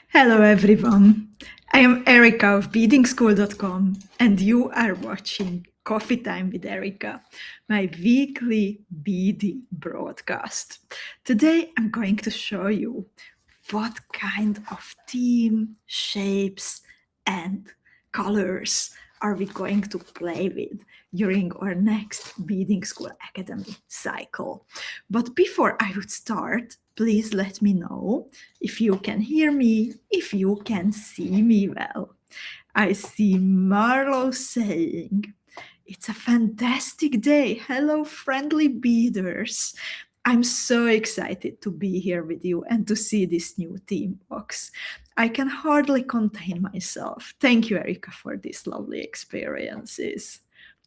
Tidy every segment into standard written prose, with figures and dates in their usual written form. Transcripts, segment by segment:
Hello everyone, I am Erika of BEADINGSCHOOL.com and you are watching Coffee Time with Erika, my weekly beading broadcast. Today I'm going to show you what kind of theme, shapes and colors are we going to play with during our next Beading School Academy cycle. But before I would start, please let me know if you can hear me, if you can see me well. I see Marlo saying, "It's a fantastic day. Hello, friendly beaders." I'm so excited to be here with you and to see this new theme box. I can hardly contain myself. Thank you, Erika, for these lovely experiences.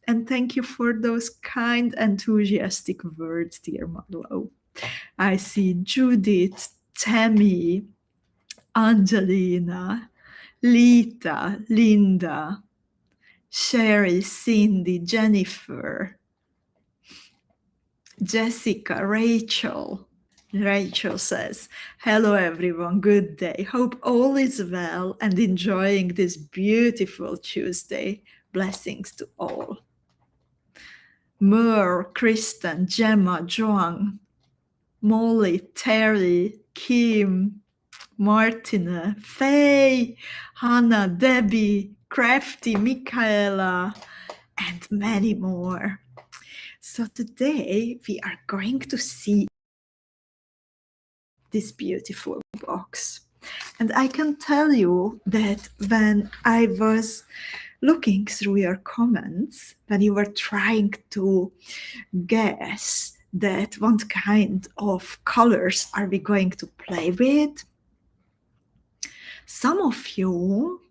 And thank you for those kind, enthusiastic words, dear Marlo. I see Judith, Tammy, Angelina, Lita, Linda, Sherry, Cindy, Jennifer, Jessica, Rachel. Rachel says, "Hello everyone, good day. Hope all is well and enjoying this beautiful Tuesday. Blessings to all." Merle, Kristen, Gemma, Joan, Molly, Terry, Kim, Martina, Faye, Hannah, Debbie, Crafty, Michaela, and many more. So today we are going to see this beautiful box. And I can tell you that when I was looking through your comments, when you were trying to guess that what kind of colors are we going to play with, some of you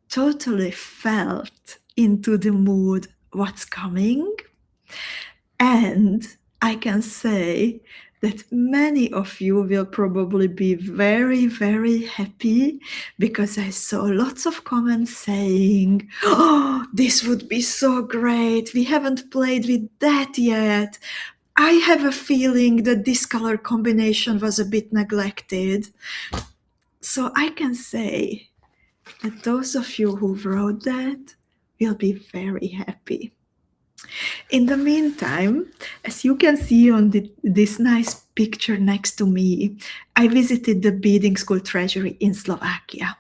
totally felt into the mood what's coming. And I can say that many of you will probably be very, very happy because I saw lots of comments saying, "Oh, this would be so great. We haven't played with that yet. I have a feeling that this color combination was a bit neglected." So I can say that those of you who wrote that will be very happy. In the meantime, as you can see on this nice picture next to me, I visited the Beading School Treasury in Slovakia.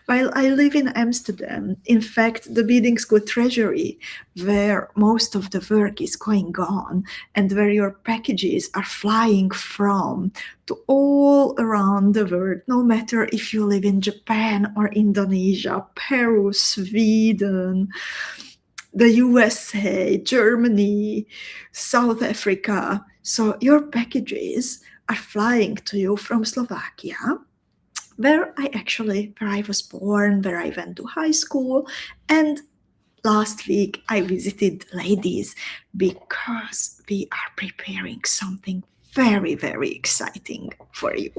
While I live in Amsterdam, in fact, the Beading School Treasury, where most of the work is going on and where your packages are flying from to all around the world, no matter if you live in Japan or Indonesia, Peru, Sweden, the USA, Germany, South Africa. So your packages are flying to you from Slovakia, where I was born, where I went to high school, and last week I visited ladies because we are preparing something very, very exciting for you.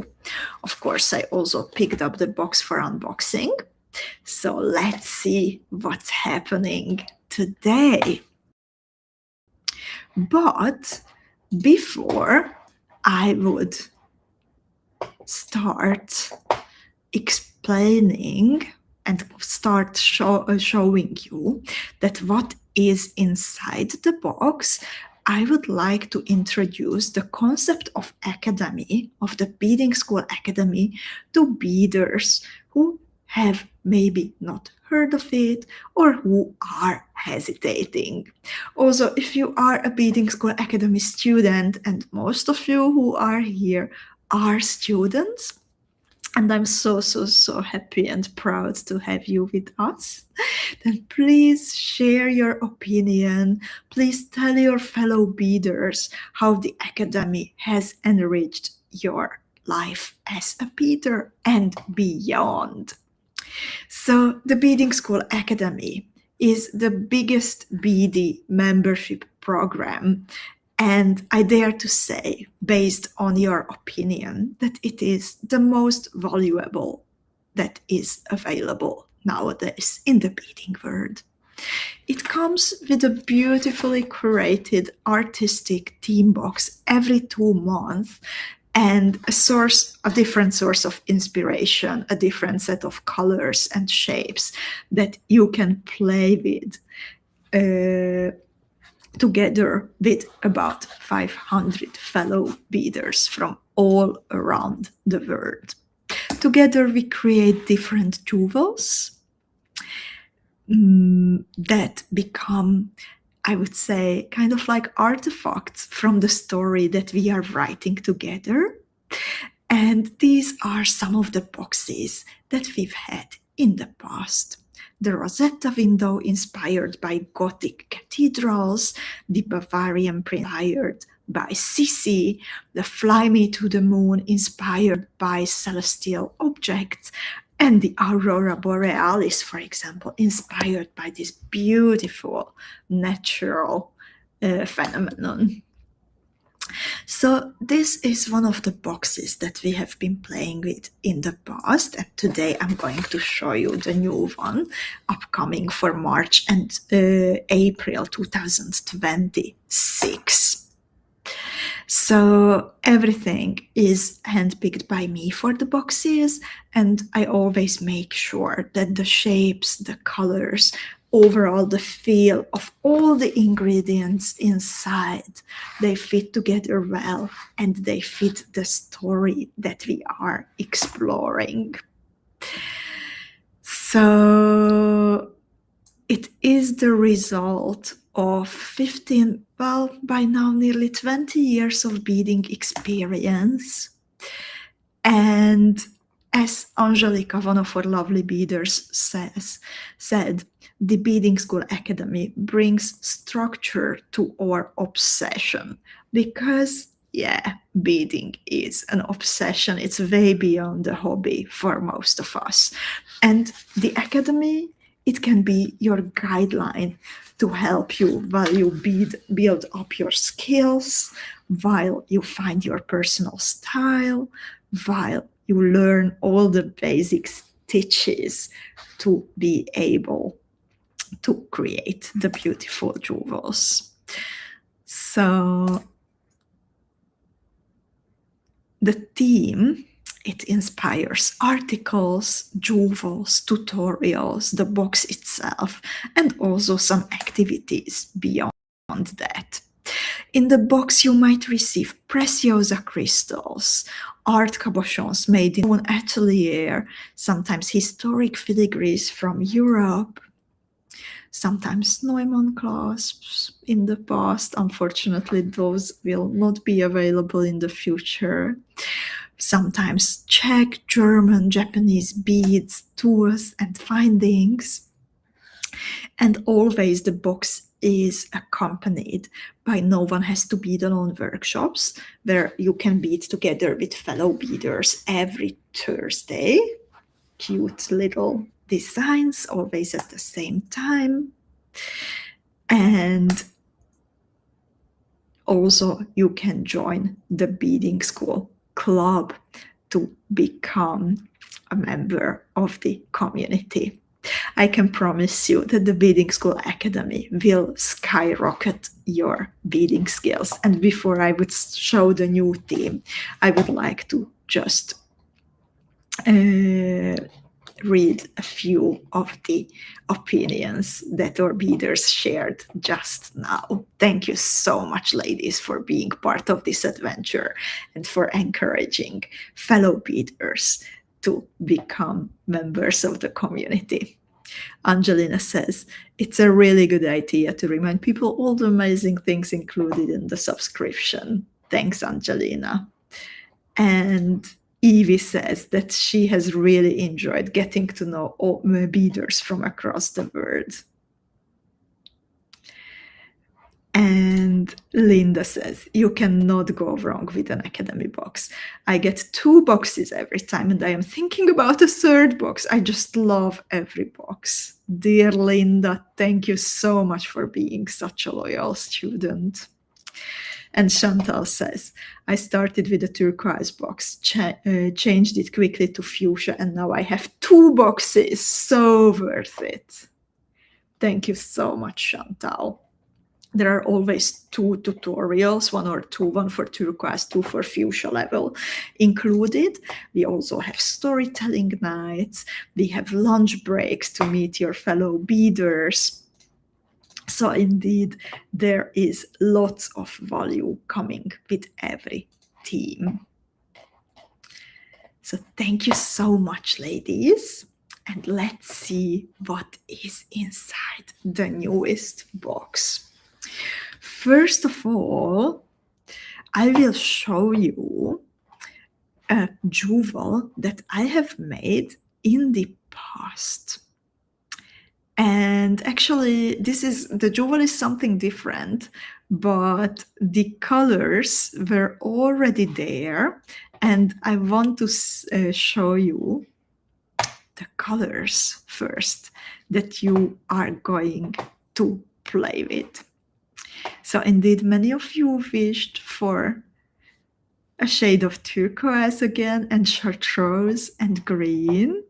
Of course, I also picked up the box for unboxing. So let's see what's happening today. But before I would start explaining and start showing you that what is inside the box, I would like to introduce the concept of academy, of the Beading School Academy, to beaders who have maybe not heard of it or who are hesitating. Also, if you are a Beading School Academy student, and most of you who are here are students, and I'm so happy and proud to have you with us, then please share your opinion. Please tell your fellow beaders how the Academy has enriched your life as a beader and beyond. So the Beading School Academy is the biggest BD membership program, and I dare to say, based on your opinion, that it is the most valuable that is available nowadays in the beading world. It comes with a beautifully curated artistic theme box every 2 months, and a different source of inspiration, a different set of colors and shapes that you can play with together with about 500 fellow beaders from all around the world. Together we create different jewels that become, I would say, kind of like artifacts from the story that we are writing together. And these are some of the boxes that we've had in the past. The Rosetta window inspired by Gothic cathedrals, the Bavarian print inspired by Sissi, the Fly Me to the Moon inspired by celestial objects, and the Aurora Borealis, for example, inspired by this beautiful natural phenomenon. So this is one of the boxes that we have been playing with in the past, and today I'm going to show you the new one upcoming for March and April 2026. So everything is handpicked by me for the boxes, and I always make sure that the shapes, the colors, overall the feel of all the ingredients inside, they fit together well and they fit the story that we are exploring. So it is the result of 15, well, by now nearly 20 years of beading experience. And as Angelica, one of our lovely beaders, said, the Beading School Academy brings structure to our obsession because, yeah, beading is an obsession. It's way beyond a hobby for most of us. And the Academy, it can be your guideline to help you while you build up your skills, while you find your personal style, while you learn all the basic stitches to be able to create the beautiful jewels. So the theme, it inspires articles, jewels, tutorials, the box itself, and also some activities beyond that. In the box, you might receive preciosa crystals, art cabochons made in an atelier, sometimes historic filigrees from Europe, sometimes Neumann clasps in the past. Unfortunately, those will not be available in the future. Sometimes Czech, German, Japanese beads, tools, and findings. And always the box is accompanied by No One Has to Bead Alone workshops, where you can bead together with fellow beaders every Thursday. Cute little designs, always at the same time. And also you can join the Beading School Club to become a member of the community. I can promise you that the Beading School Academy will skyrocket your beading skills. And before I would show the new theme, I would like to just read a few of the opinions that our beaders shared just now. Thank you so much, ladies, for being part of this adventure and for encouraging fellow beaders to become members of the community. Angelina says, it's a really good idea to remind people all the amazing things included in the subscription. Thanks, Angelina. And Evie says that she has really enjoyed getting to know all beaders from across the world. And Linda says, you cannot go wrong with an Academy box. I get 2 boxes every time and I am thinking about a 3rd box. I just love every box. Dear Linda, thank you so much for being such a loyal student. And Chantal says, I started with a turquoise box, changed it quickly to fuchsia, and now I have 2 boxes. So worth it. Thank you so much, Chantal. There are always 2 tutorials, 1 or 2, 1 for turquoise, 2 for fuchsia level included. We also have storytelling nights. We have lunch breaks to meet your fellow beaders. So indeed, there is lots of value coming with every team. So thank you so much, ladies. And let's see what is inside the newest box. First of all, I will show you a jewel that I have made in the past. And actually, the jewel is something different, but the colors were already there. And I want to show you the colors first that you are going to play with. So indeed, many of you wished for a shade of turquoise again, and chartreuse and green.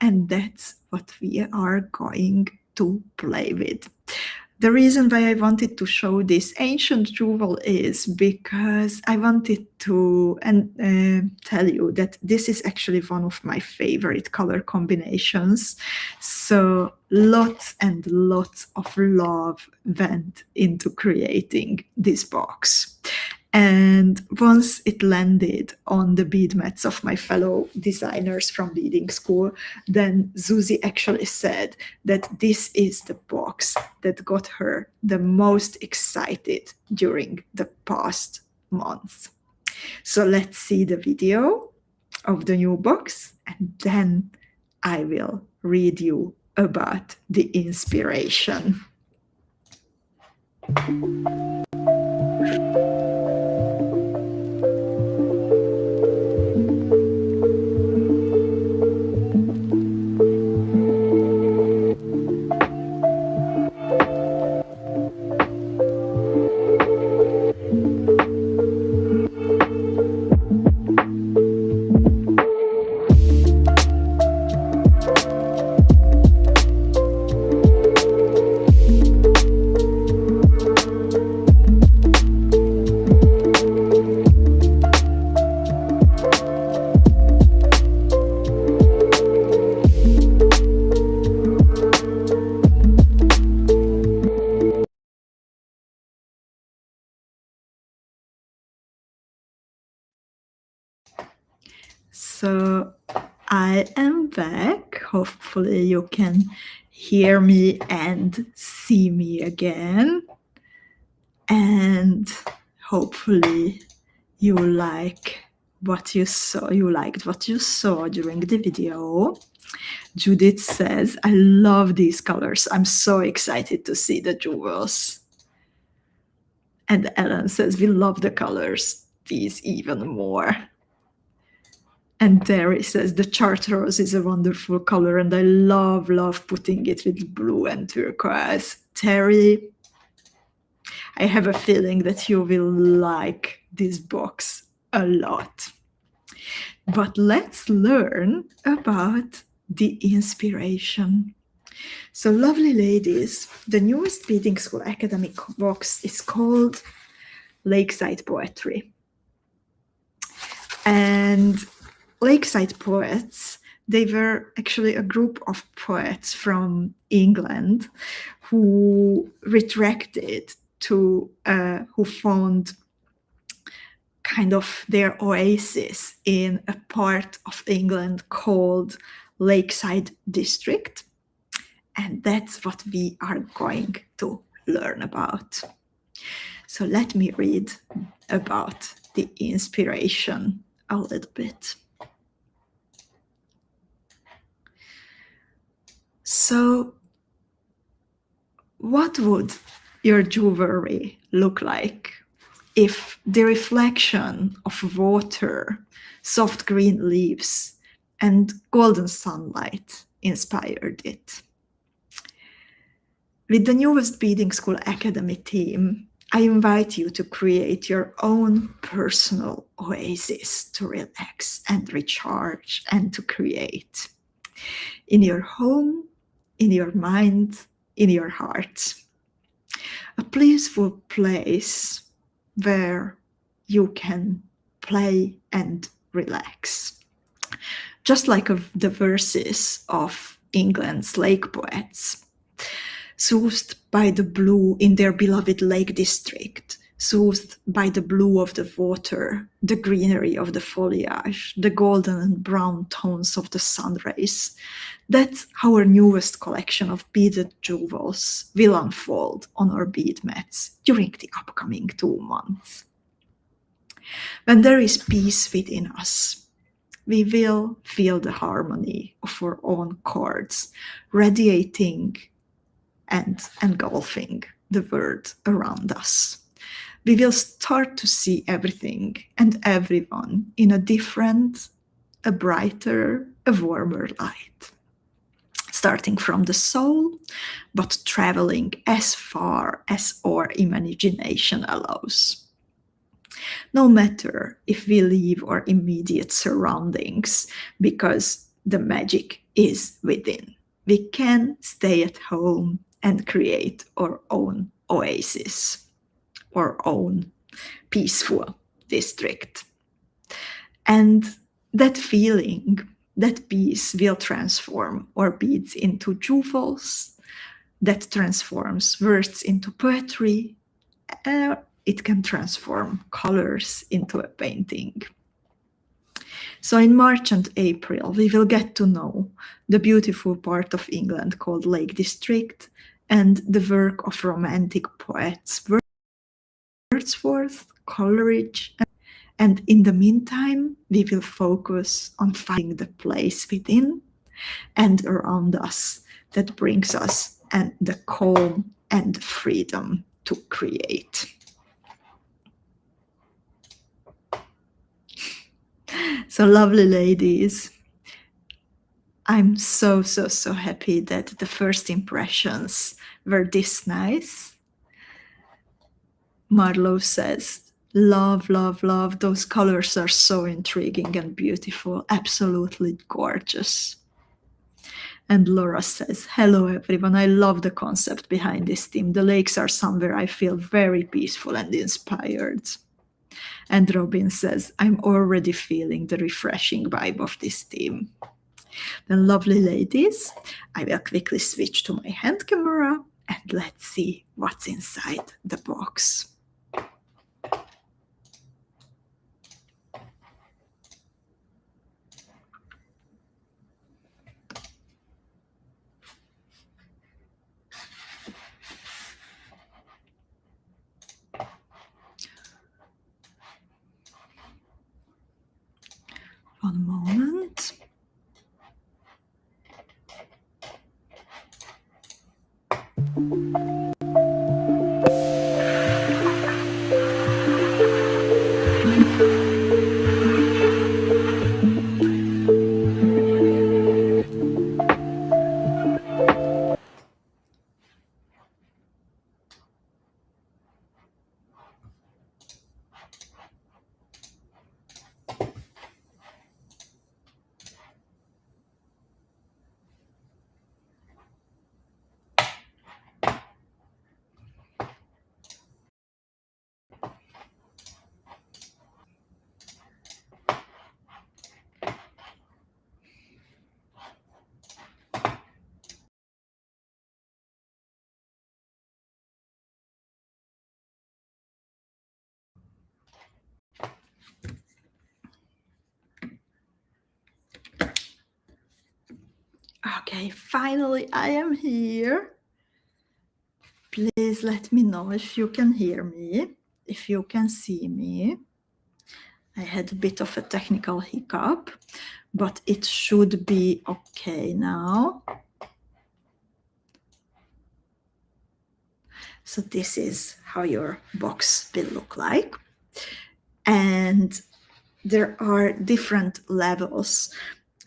And that's what we are going to play with. The reason why I wanted to show this ancient jewel is because I wanted to tell you that this is actually one of my favorite color combinations. So lots and lots of love went into creating this box. And once it landed on the bead mats of my fellow designers from Beading School, then Zuzi actually said that this is the box that got her the most excited during the past month. So let's see the video of the new box, and then I will read you about the inspiration. So I am back. Hopefully you can hear me and see me again. And hopefully you like what you saw. You liked what you saw during the video. Judith says, I love these colors. I'm so excited to see the jewels. And Ellen says, we love the colors, these even more. And Terry says, the chartreuse is a wonderful color, and I love putting it with blue and turquoise. Terry, I have a feeling that you will like this box a lot. But let's learn about the inspiration. So lovely ladies, the newest Beading School Academy box is called Lakeside Poetry. And Lakeside poets, they were actually a group of poets from England who retracted to, who found kind of their oasis in a part of England called Lakeside District. And that's what we are going to learn about. So let me read about the inspiration a little bit. So what would your jewelry look like if the reflection of water, soft green leaves, and golden sunlight inspired it? With the newest Beading School Academy theme, I invite you to create your own personal oasis to relax and recharge and to create. In your home, in your mind, in your heart. a peaceful place where you can play and relax. Just like the verses of England's lake poets, soothed by the blue in their beloved lake district, soothed by the blue of the water, the greenery of the foliage, the golden and brown tones of the sun rays. That's how our newest collection of beaded jewels will unfold on our bead mats during the upcoming 2 months. When there is peace within us, we will feel the harmony of our own chords radiating and engulfing the world around us. We will start to see everything and everyone in a different, a brighter, a warmer light. Starting from the soul, but traveling as far as our imagination allows. No matter if we leave our immediate surroundings, because the magic is within. We can stay at home and create our own oasis, our own peaceful district. And that feeling, that peace will transform our beads into jewels, that transforms words into poetry, it can transform colors into a painting. So in March and April, we will get to know the beautiful part of England called Lake District and the work of romantic poets Wordsworth, Coleridge, and in the meantime, we will focus on finding the place within and around us that brings us and the calm and freedom to create. So lovely ladies, I'm so happy that the first impressions were this nice. Marlo says, love, love, love. Those colors are so intriguing and beautiful. Absolutely gorgeous. And Laura says, hello everyone. I love the concept behind this theme. The lakes are somewhere I feel very peaceful and inspired. And Robin says, I'm already feeling the refreshing vibe of this theme. Then lovely ladies, I will quickly switch to my hand camera and let's see what's inside the box. One moment. Okay, finally I am here. Please let me know if you can hear me, if you can see me. I had a bit of a technical hiccup, but it should be okay now. So this is how your box will look like. And there are different levels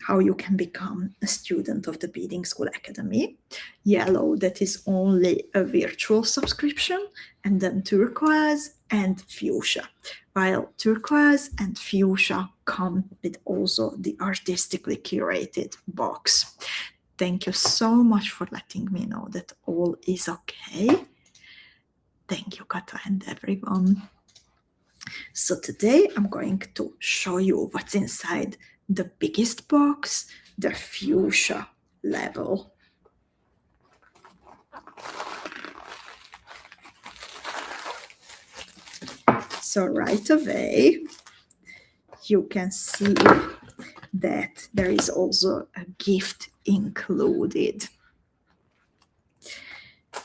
how you can become a student of the Beading School Academy. Yellow, that is only a virtual subscription, and then turquoise and fuchsia. While turquoise and fuchsia come with also the artistically curated box. Thank you so much for letting me know that all is okay. Thank you, Kata, and everyone. So today I'm going to show you what's inside the biggest box, the fuchsia level. So right away, you can see that there is also a gift included.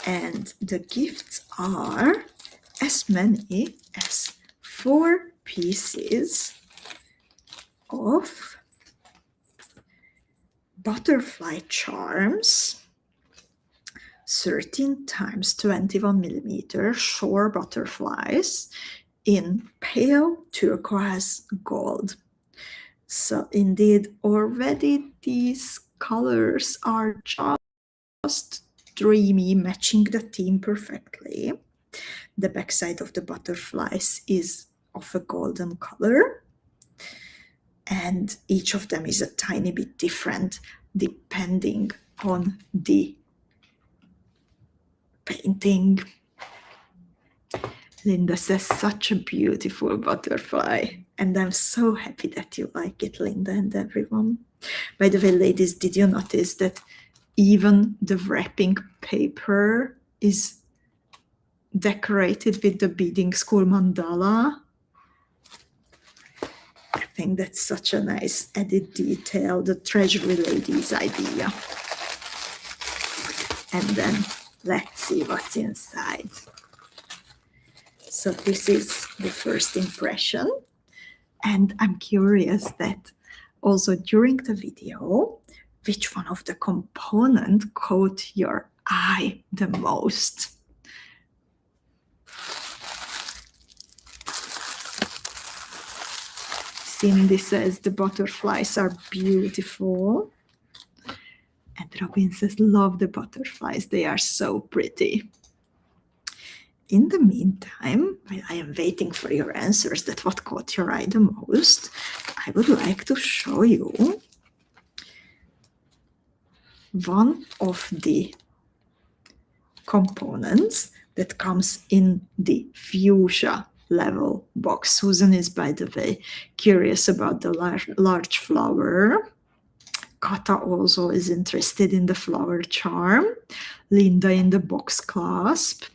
And the gifts are as many as 4 pieces of butterfly charms, 13 times 21 millimeter shore butterflies in pale turquoise gold. So indeed, already these colors are just dreamy, matching the theme perfectly. The backside of the butterflies is of a golden color, and each of them is a tiny bit different depending on the painting. Linda says, such a beautiful butterfly. And I'm so happy that you like it, Linda and everyone. By the way, ladies, did you notice that even the wrapping paper is decorated with the Beading School mandala? I think that's such a nice added detail, the Treasury Lady's idea. And then let's see what's inside. So this is the first impression. And I'm curious that also during the video, which one of the components caught your eye the most? Cindy says the butterflies are beautiful. And Robin says, love the butterflies. They are so pretty. In the meantime, while I am waiting for your answers, that what caught your eye the most, I would like to show you one of the components that comes in the fuchsia level box. Susan is, by the way, curious about the large flower. Kata also is interested in the flower charm. Linda in the box clasp.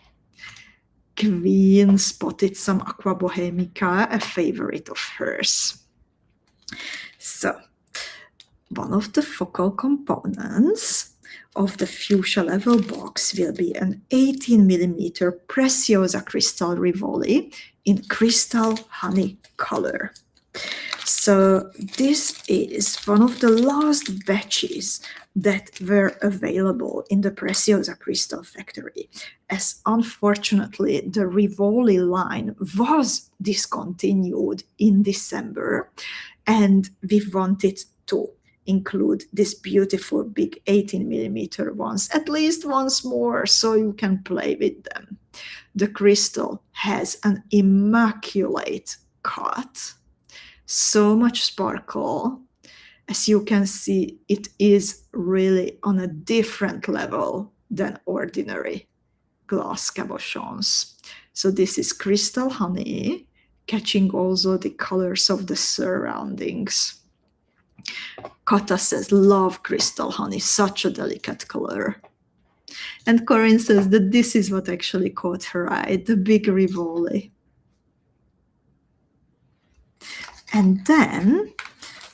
Queen spotted some Aqua Bohemica, a favorite of hers. So, one of the focal components of the fuchsia level box will be an 18 millimeter Preciosa Crystal Rivoli in crystal honey color. So this is one of the last batches that were available in the Preciosa Crystal factory, as unfortunately the Rivoli line was discontinued in December, and we wanted to include this beautiful big 18 millimeter ones at least once more so you can play with them. The crystal has an immaculate cut, so much sparkle. As you can see, it is really on a different level than ordinary glass cabochons. So this is crystal honey, catching also the colors of the surroundings. Kata says, love crystal honey, such a delicate color. And Corinne says that this is what actually caught her eye, the big Rivoli. And then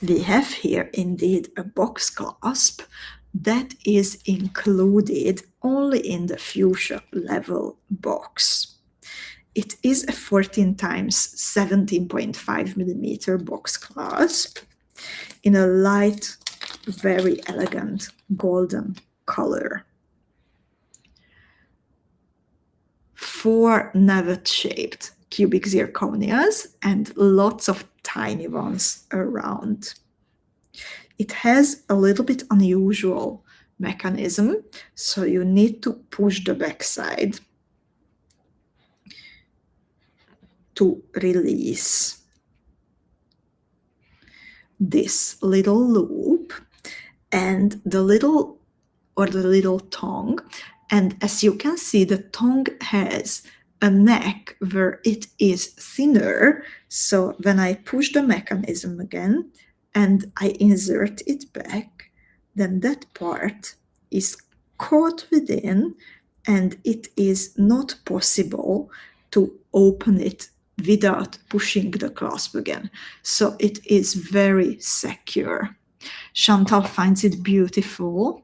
we have here indeed a box clasp that is included only in the fuchsia level box. It is a 14 times 17.5 millimeter box clasp in a light, very elegant golden color. 4 navet-shaped cubic zirconias and lots of tiny ones around. It has a little bit unusual mechanism, so you need to push the backside to release this little loop and the little tongue. And as you can see, the tongue has a neck where it is thinner. So when I push the mechanism again and I insert it back, then that part is caught within, and it is not possible to open it without pushing the clasp again. So it is very secure. Chantal finds it beautiful.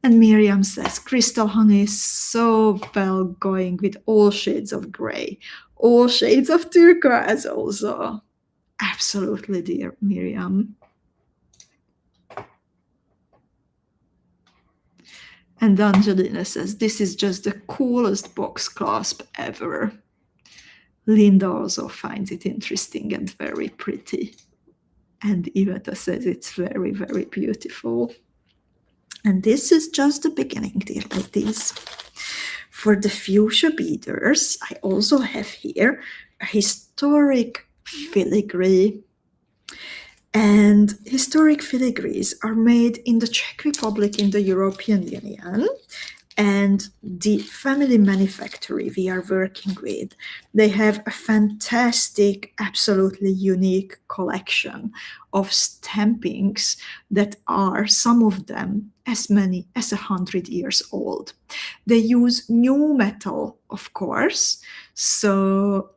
And Miriam says, Crystal Honey is so well going with all shades of gray, all shades of turquoise also. Absolutely, dear Miriam. And Angelina says, this is just the coolest box clasp ever. Linda also finds it interesting and very pretty. And Iveta says it's very, very beautiful. And this is just the beginning, dear ladies. For the fuchsia beaders, I also have here a historic filigree. And historic filigrees are made in the Czech Republic in the European Union. And the family manufacturer we are working with, they have a fantastic, absolutely unique collection of stampings that are, some of them, as many as 100 years old. They use new metal, of course, so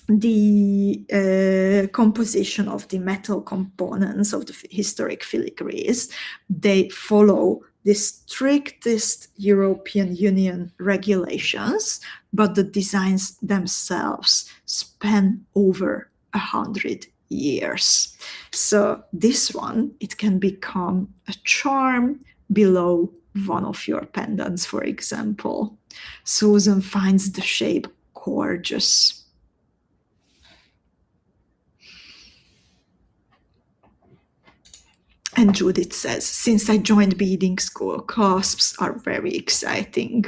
the composition of the metal components of the historic filigrees, they follow the strictest European Union regulations, but the designs themselves span over 100 years. So this one, it can become a charm below one of your pendants, for example. Susan finds the shape gorgeous. And Judith says, since I joined beading school, clasps are very exciting.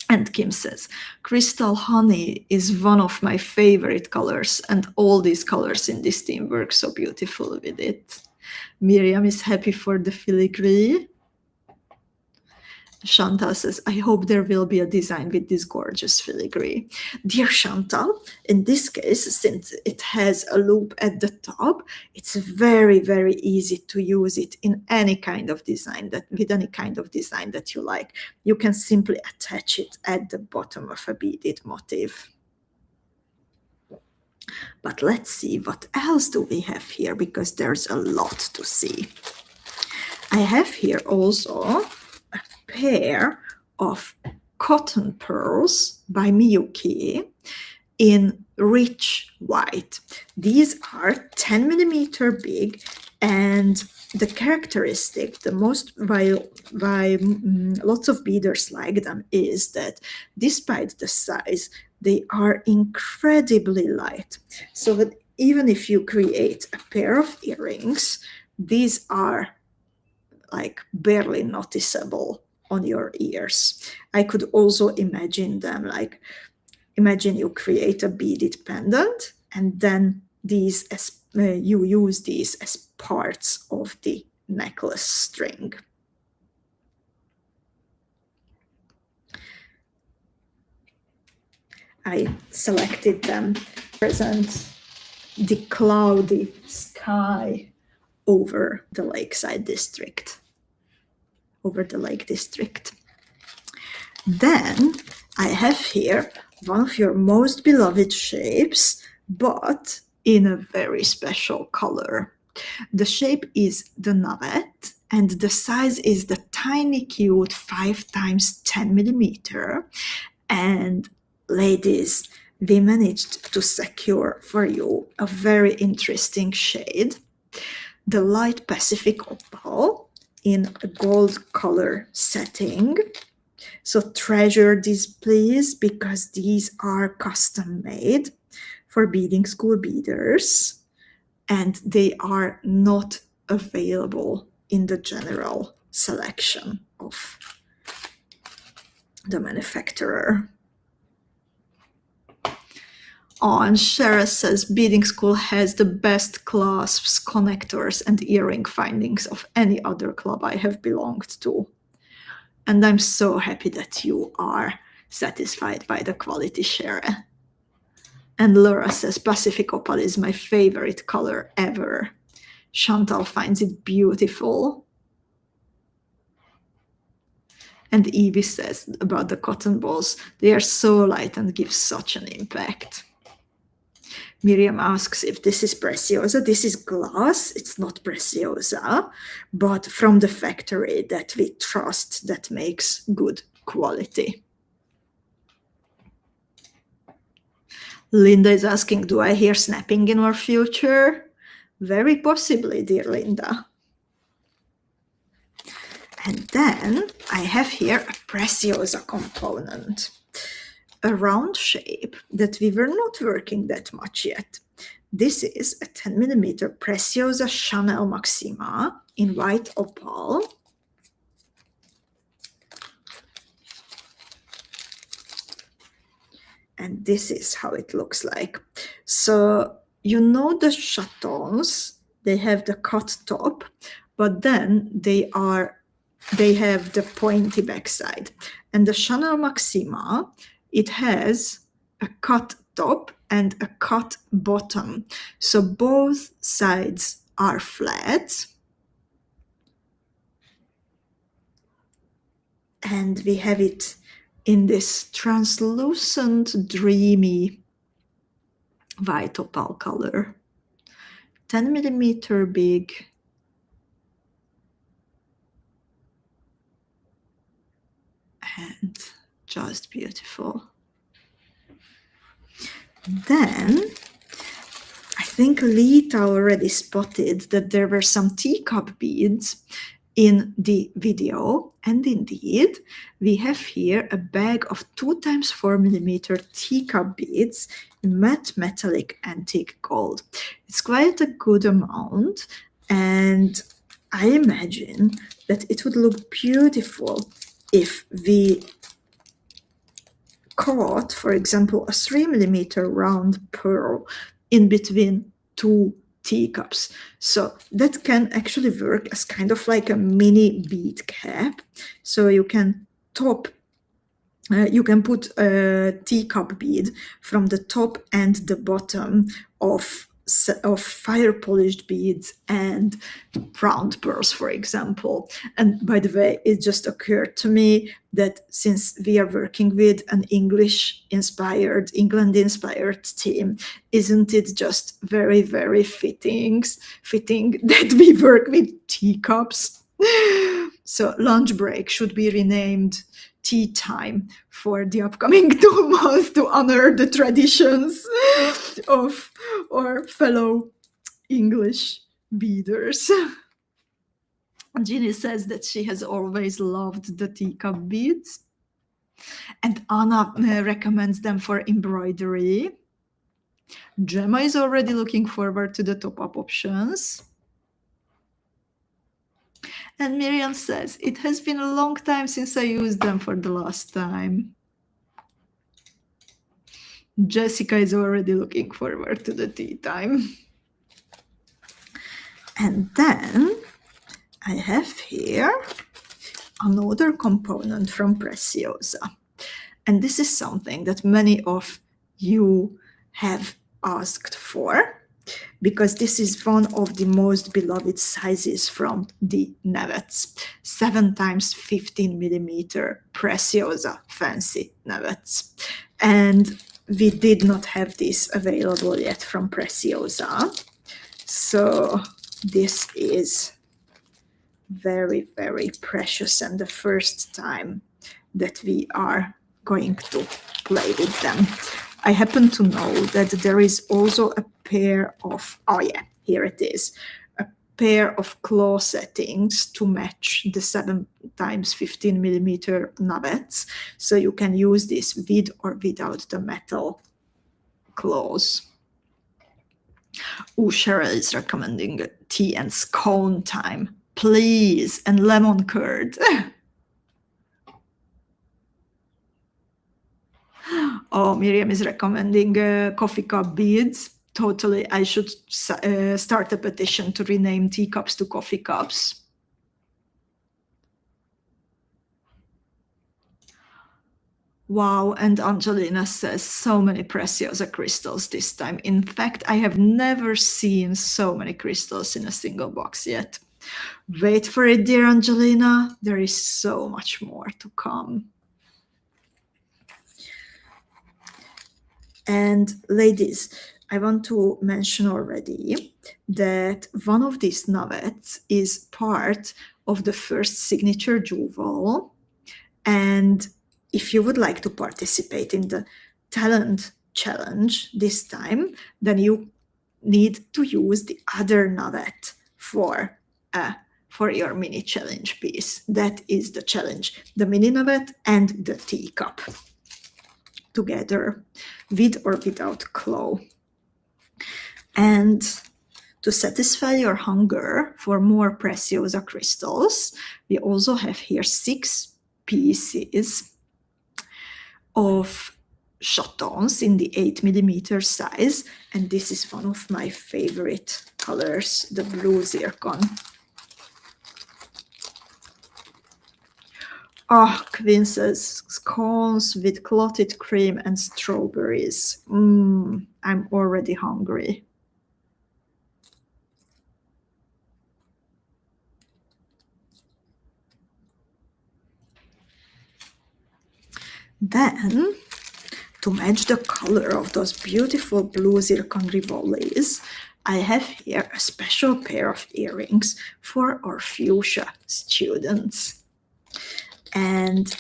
And Kim says, Crystal Honey is one of my favorite colors, and all these colors in this theme work so beautifully with it. Miriam is happy for the filigree. Chantal says, I hope there will be a design with this gorgeous filigree. Dear Chantal, in this case, since it has a loop at the top, it's very, very easy to use it in any kind of design, with any kind of design that you like. You can simply attach it at the bottom of a beaded motif. But let's see, what else do we have here, because there's a lot to see. I have here also a pair of cotton pearls by Miyuki in rich white. These are 10 millimeter big, and the characteristic, the most why lots of beaders like them, is that despite the size, they are incredibly light. So that even if you create a pair of earrings, these are like barely noticeable on your ears. I could also imagine them like, imagine you create a beaded pendant, and then these you use these as parts of the necklace string. I selected them to present the cloudy sky over the Lakeside district, over the Lake District. Then I have here one of your most beloved shapes, but in a very special color. The shape is the navette, and the size is the tiny cute 5x10 millimeter. And ladies, we managed to secure for you a very interesting shade, the light Pacific opal in a gold color setting. So treasure these, please, because these are custom made for beading school beaders, and they are not available in the general selection of the manufacturer. Oh, and Shara says, beading school has the best clasps, connectors, and earring findings of any other club I have belonged to. And I'm so happy that you are satisfied by the quality share. And Laura says, Pacific Opal is my favorite color ever. Chantal finds it beautiful. And Evie says about the cotton balls, they are so light and give such an impact. Miriam asks if this is Preciosa. This is glass. It's not Preciosa, but from the factory that we trust that makes good quality. Linda is asking, do I hear snapping in our future? Very possibly, dear Linda. And then I have here a Preciosa component, a round shape that we were not working that much yet. This is a 10 millimeter Preciosa Chanel Maxima in white opal. And this is how it looks like. So you know the chatons, they have the cut top, but then they have the pointy backside. And the Chanel Maxima, it has a cut top and a cut bottom. So both sides are flat. And we have it in this translucent, dreamy white opal color. 10 millimeter big. And just beautiful. Then I think Lita already spotted that there were some teacup beads in the video, and indeed we have here a bag of 2 × 4 millimeter teacup beads in matte metallic antique gold. It's quite a good amount, and I imagine that it would look beautiful if we caught, for example, a 3 millimeter round pearl in between 2 teacups. So that can actually work as kind of like a mini bead cap. So you can you can put a teacup bead from the top and the bottom of fire polished beads and round pearls, for example. And by the way, it just occurred to me that since we are working with an England-inspired team, isn't it just very, very fitting that we work with teacups? So lunch break should be renamed tea time for the upcoming 2 months to honor the traditions of our fellow English beaders. Ginny says that she has always loved the teacup beads. And Anna recommends them for embroidery. Gemma is already looking forward to the top-up options. And Miriam says, it has been a long time since I used them for the last time. Jessica is already looking forward to the tea time. And then I have here another component from Preciosa. And this is something that many of you have asked for, because this is one of the most beloved sizes from the navets, 7 × 15 millimeter Preciosa fancy navets. And we did not have this available yet from Preciosa. So this is very, very precious, and the first time that we are going to play with them. I happen to know that there is also a pair of, oh yeah, here it is, a pair of claw settings to match the 7 × 15 millimeter navets. So you can use this with or without the metal claws. Oh, Cheryl is recommending tea and scone time, please, and lemon curd. Oh, Miriam is recommending coffee cup beads. Totally, I should start a petition to rename teacups to coffee cups. Wow, and Angelina says so many Preciosa crystals this time. In fact, I have never seen so many crystals in a single box yet. Wait for it, dear Angelina. There is so much more to come. And ladies, I want to mention already that one of these navets is part of the first signature jewel. And if you would like to participate in the talent challenge this time, then you need to use the other navet for your mini challenge piece. That is the challenge, the mini navet and the teacup together, with or without claw. And to satisfy your hunger for more Preciosa crystals, we also have here 6 pieces of chatons in the 8mm size, and this is one of my favorite colors, the blue zircon. Ah, Queen says scones with clotted cream and strawberries. I'm already hungry. Then, to match the color of those beautiful blue zircon rivolis, I have here a special pair of earrings for our fuchsia students. And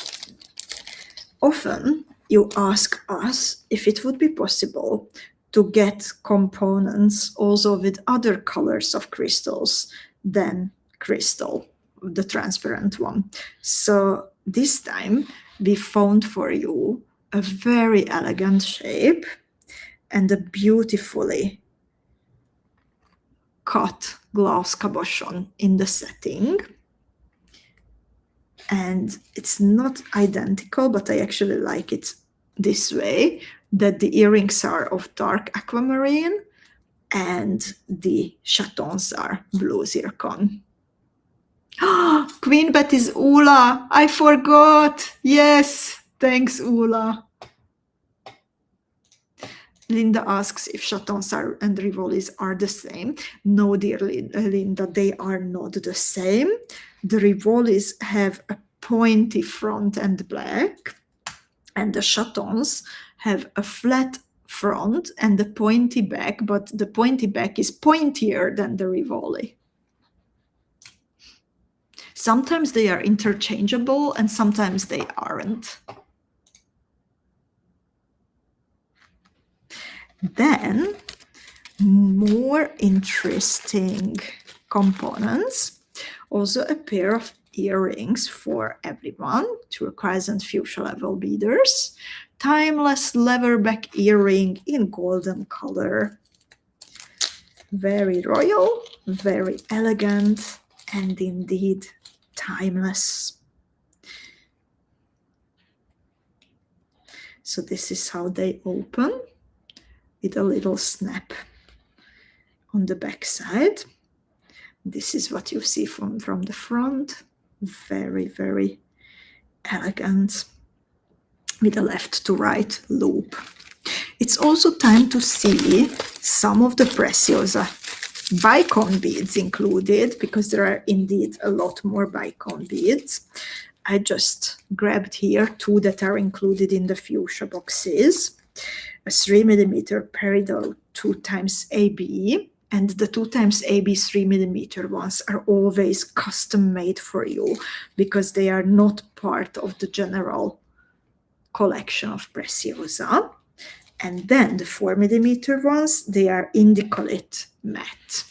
often you ask us if it would be possible to get components also with other colors of crystals than crystal, the transparent one. So this time we found for you a very elegant shape and a beautifully cut glass cabochon in the setting. And it's not identical, but I actually like it this way, that the earrings are of dark aquamarine and the chatons are blue zircon. Queen Bet is Ula. I forgot. Yes. Thanks, Ula. Linda asks if chatons and rivolis are the same. No, dear Linda, they are not the same. The rivolis have a pointy front and back, and the chatons have a flat front and a pointy back, but the pointy back is pointier than the rivoli. Sometimes they are interchangeable and sometimes they aren't. Then, more interesting components. Also a pair of earrings for everyone, turquoise and fuchsia level beaders. Timeless leatherback earring in golden color. Very royal, very elegant, and indeed timeless. So this is how they open, with a little snap on the back side. This is what you see from the front. Very, very elegant, with a left to right loop. It's also time to see some of the Preciosa bicone beads included, because there are indeed a lot more bicone beads. I just grabbed here 2 that are included in the fuchsia boxes. A 3mm peridot 2x AB, and the 2x AB 3mm ones are always custom made for you because they are not part of the general collection of Preciosa. And then the 4mm ones, they are indicolate matte.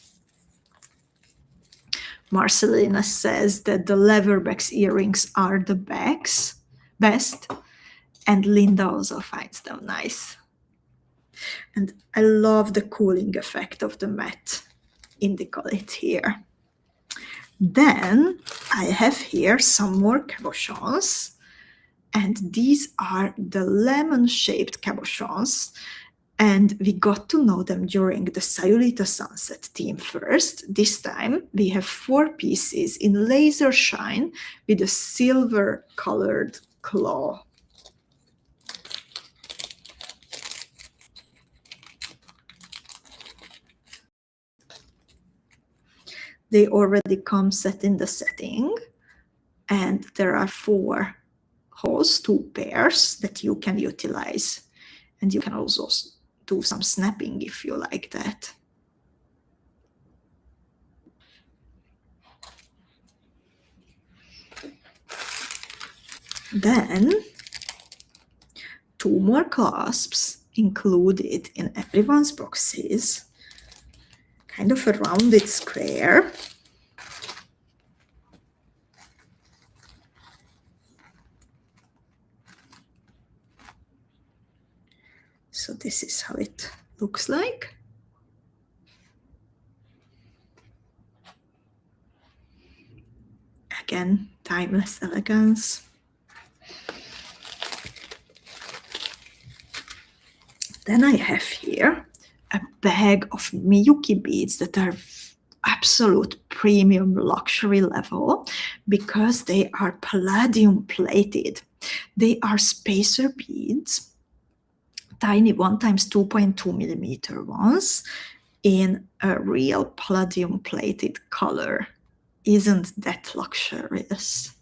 Marcelina says that the leatherback earrings are the best, and Linda also finds them nice. And I love the cooling effect of the matte indicolate here. Then I have here some more cabochons, and these are the lemon-shaped cabochons, and we got to know them during the Sayulita Sunset theme first. This time we have 4 pieces in laser shine with a silver-colored claw. They already come set in the setting, and there are 4 holes, 2 pairs that you can utilize. And you can also do some snapping if you like that. Then 2 more clasps included in everyone's boxes, kind of a rounded square. So this is how it looks like. Again, timeless elegance. Then I have here a bag of Miyuki beads that are absolute premium luxury level because they are palladium plated. They are spacer beads, tiny 1 × 2.2 millimeter ones in a real palladium plated color. Isn't that luxurious?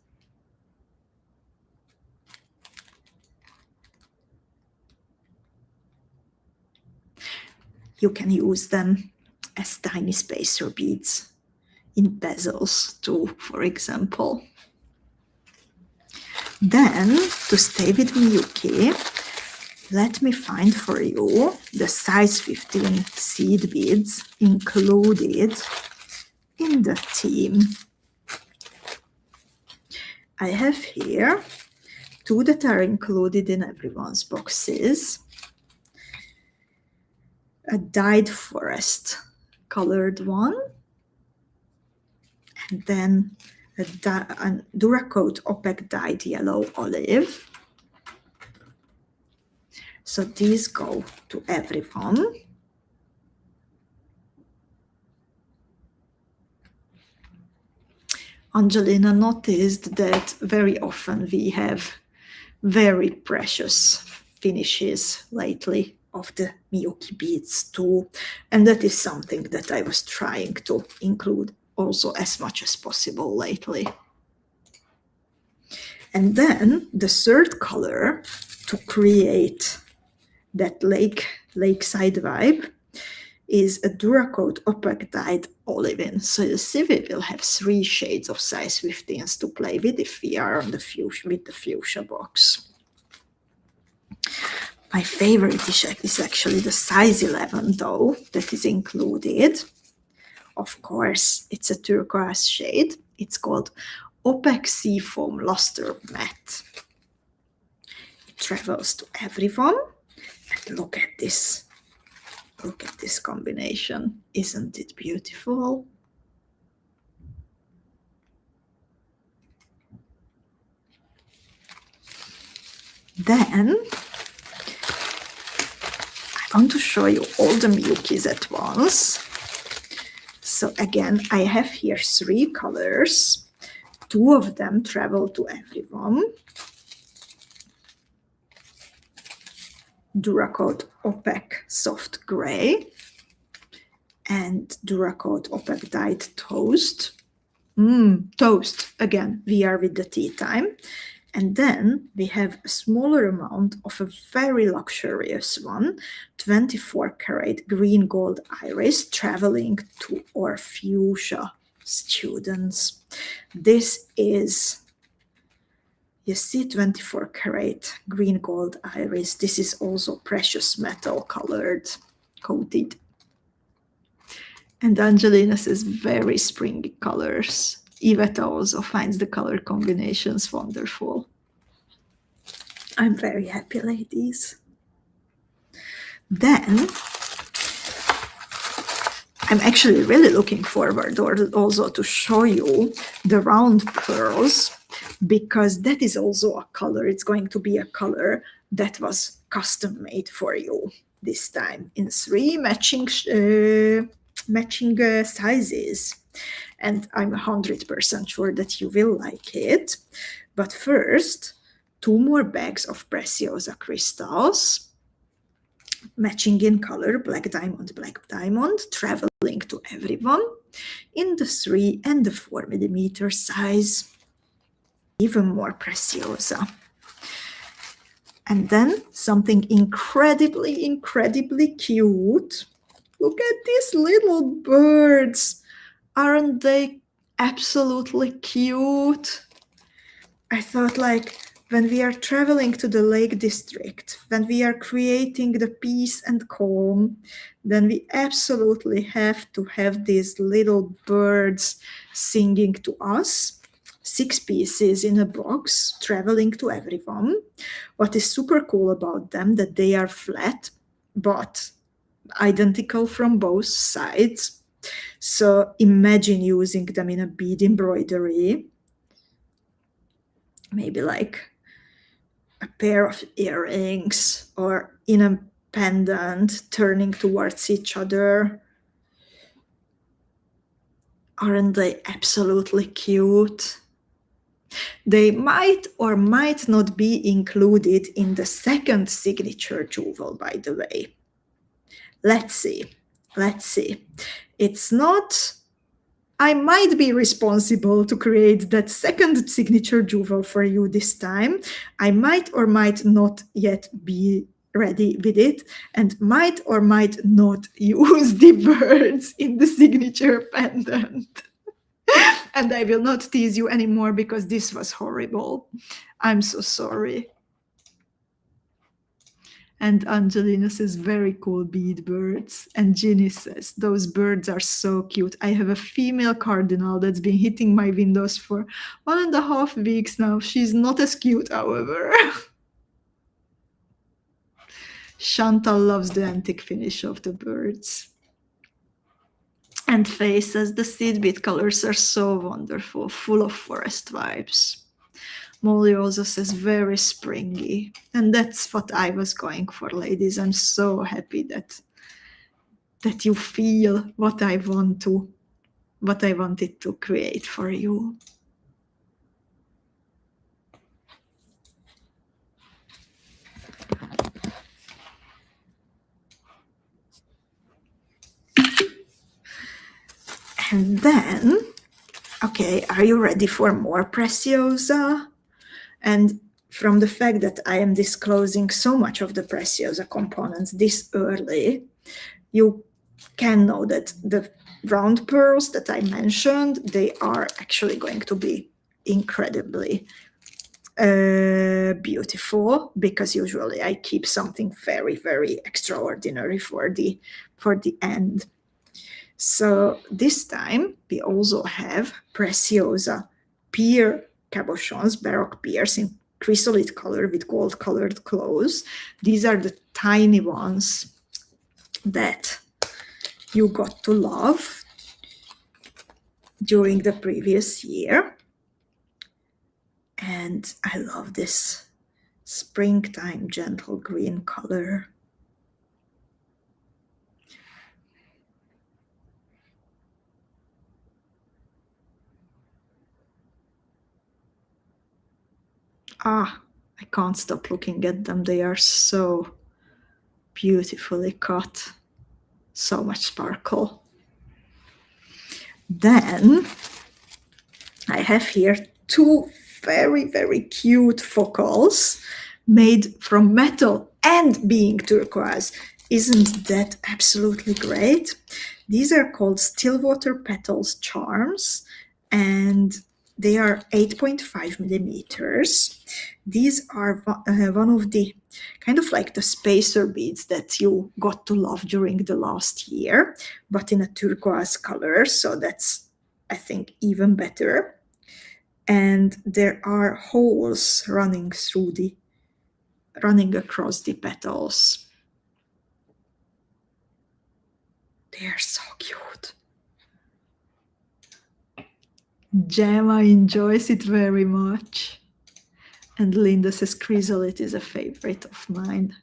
You can use them as tiny spacer beads in bezels too, for example. Then, to stay with Miyuki, let me find for you the size 15 seed beads included in the theme. I have here 2 that are included in everyone's boxes. A dyed forest colored one, and then a Duracoat opaque dyed yellow olive. So these go to everyone. Angelina noticed that very often we have very precious finishes lately of the Miyuki beads too, and that is something that I was trying to include also as much as possible lately. And then the 3rd color to create that lakeside vibe is a Duracoat opaque dyed olivine. So you see we will have 3 shades of size 15s to play with if we are on the fuchsia box. My favorite is actually the size 11 though, that is included. Of course, it's a turquoise shade. It's called Opaque Seafoam Luster Matte. It travels to everyone. And look at this. Look at this combination. Isn't it beautiful? Then I want to show you all the Miyukis at once. So again, I have here 3 colors. 2 of them travel to everyone. Duracoat opaque soft gray and Duracoat opaque dyed toast. Toast, again, we are with the tea time. And then we have a smaller amount of a very luxurious one, 24 karat green gold iris, traveling to our fuchsia students. This is, you see, 24 karat green gold iris. This is also precious metal colored, coated. And Angelina says very springy colors. Iveta also finds the color combinations wonderful. I'm very happy, ladies. Then I'm actually really looking forward also to show you the round pearls, because that is also a color. It's going to be a color that was custom made for you this time in 3 matching sizes. And I'm 100% sure that you will like it. But first, 2 more bags of Preciosa crystals, matching in color, black diamond, traveling to everyone. in the 3 and the 4 millimeter size. Even more preciosa. And then something incredibly, incredibly cute. Look at these little birds. Aren't they absolutely cute? I thought, like, when we are traveling to the Lake District, when we are creating the peace and calm, then we absolutely have to have these little birds singing to us. 6 pieces in a box, traveling to everyone. What is super cool about them, that they are flat, but identical from both sides. So imagine using them in a bead embroidery. Maybe like a pair of earrings or in a pendant turning towards each other. Aren't they absolutely cute? They might or might not be included in the second signature jewel, by the way. Let's see. Let's see. It's not... I might be responsible to create that second signature jewel for you this time. I might or might not yet be ready with it, and might or might not use the birds in the signature pendant. And I will not tease you anymore because this was horrible. I'm so sorry. And Angelina says, very cool bead birds. And Ginny says, those birds are so cute. I have a female cardinal that's been hitting my windows for 1.5 weeks now. She's not as cute, however. Chantal loves the antique finish of the birds. And Faye says, the seed bead colors are so wonderful, full of forest vibes. Molly also says very springy. And that's what I was going for, ladies. I'm so happy that you feel what I wanted to create for you. And then, okay, are you ready for more Preciosa? And from the fact that I am disclosing so much of the Preciosa components this early, you can know that the round pearls that I mentioned, they are actually going to be incredibly beautiful, because usually I keep something very, very extraordinary for the end. So this time we also have Preciosa pear cabochons, baroque pears in chrysolite color with gold colored clothes. These are the tiny ones that you got to love during the previous year. And I love this springtime gentle green color. Ah, I can't stop looking at them. They are so beautifully cut. So much sparkle. Then I have here 2 very, very cute focals made from metal and being turquoise. Isn't that absolutely great? These are called Stillwater Petals Charms, and they are 8.5 millimeters. These are one of the kind of like the spacer beads that you got to love during the last year, but in a turquoise color, so that's, I think, even better. And there are holes running across the petals. They are so cute. Gemma enjoys it very much. And Linda says chrysolite is a favorite of mine.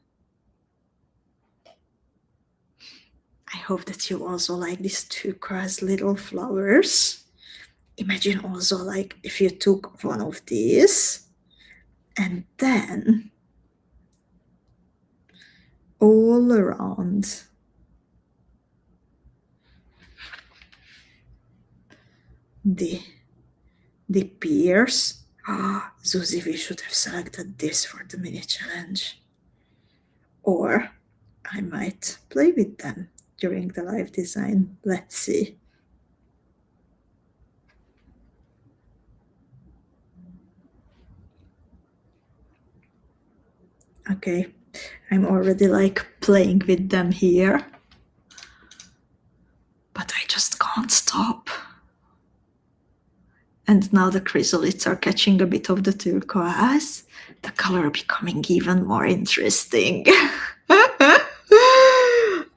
I hope that you also like these turquoise little flowers. Imagine also like if you took one of these and then all around the pears. Ah, Zuzi, we should have selected this for the mini challenge. Or I might play with them during the live design. Let's see. Okay, I'm already like playing with them here, but I just can't stop. And now the chrysalids are catching a bit of the turquoise, the color becoming even more interesting.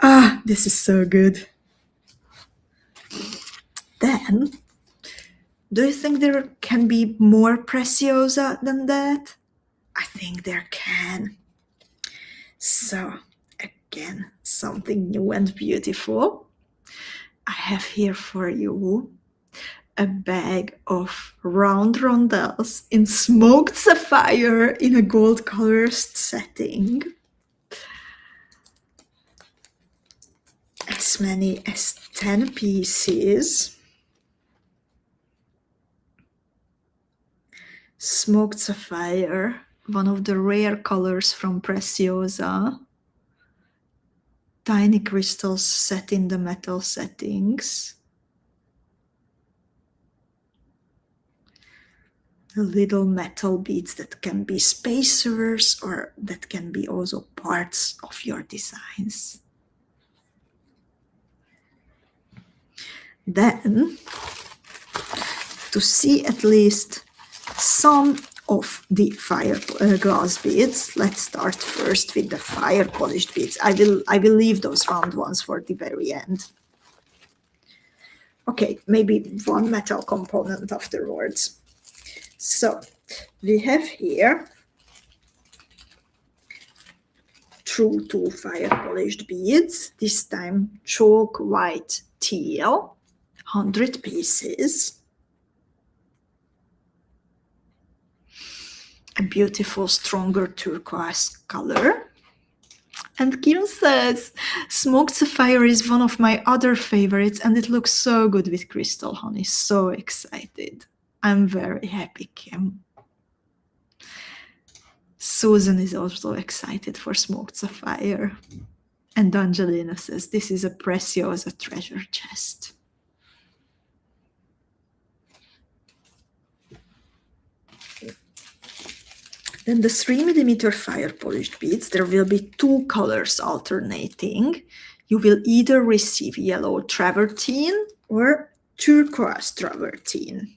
Ah, this is so good. Then, do you think there can be more preciosa than that? I think there can. So, again, something new and beautiful. I have here for you a bag of round rondelles in smoked sapphire in a gold colored setting. As many as 10 pieces. Smoked sapphire, one of the rare colors from Preciosa. Tiny crystals set in the metal settings. Little metal beads that can be spacers or that can be also parts of your designs. Then, to see at least some of the fire glass beads, let's start first with the fire polished beads. I will leave those round ones for the very end. Okay, maybe one metal component afterwards. So we have here true to fire polished beads, this time chalk white teal, 100 pieces. A beautiful, stronger turquoise color. And Kim says, smoked sapphire is one of my other favorites and it looks so good with crystal honey. So excited. I'm very happy, Kim. Susan is also excited for smoked sapphire. And Angelina says, this is a Preciosa treasure chest. Then the 3mm fire polished beads, there will be two colors alternating. You will either receive yellow travertine or turquoise travertine.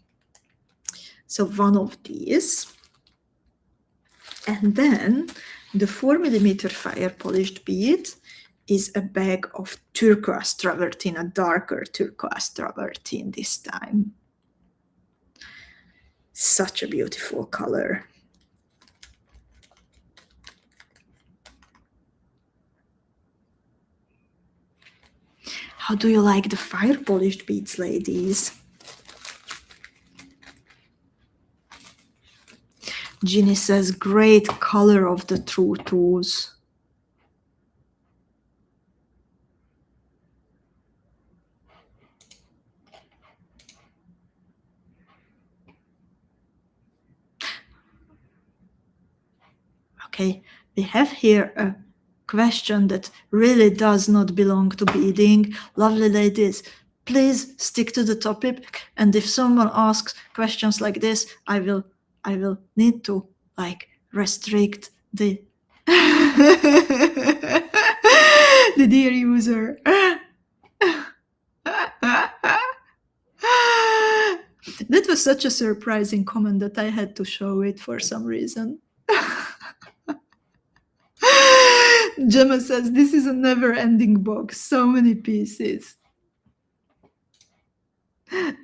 So one of these. And then the 4mm fire polished bead is a bag of turquoise travertine, a darker turquoise travertine this time. Such a beautiful color. How do you like the fire polished beads, ladies? Ginny says, great color of the true twos. Okay, we have here a question that really does not belong to beading. Lovely ladies, please stick to the topic. And if someone asks questions like this, I will need to like restrict the the dear user. That was such a surprising comment that I had to show it for some reason. Gemma says, this is a never-ending box, so many pieces.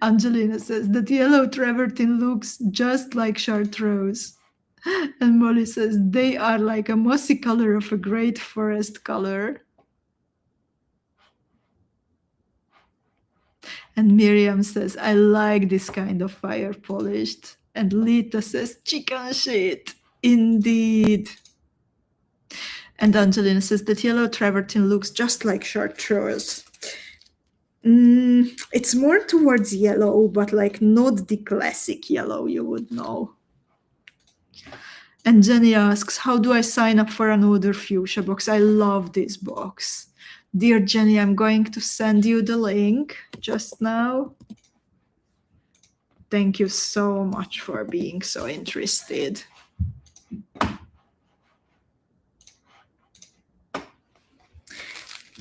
Angelina says, that yellow travertine looks just like chartreuse. And Molly says, they are like a mossy color of a great forest color. And Miriam says, I like this kind of fire polished. And Lita says, chicken shit. Indeed. And Angelina says that yellow travertine looks just like chartreuse. It's more towards yellow, but like not the classic yellow you would know. And Jenny asks, how do I sign up for another fuchsia box? I love this box. Dear Jenny, I'm going to send you the link just now. Thank you so much for being so interested.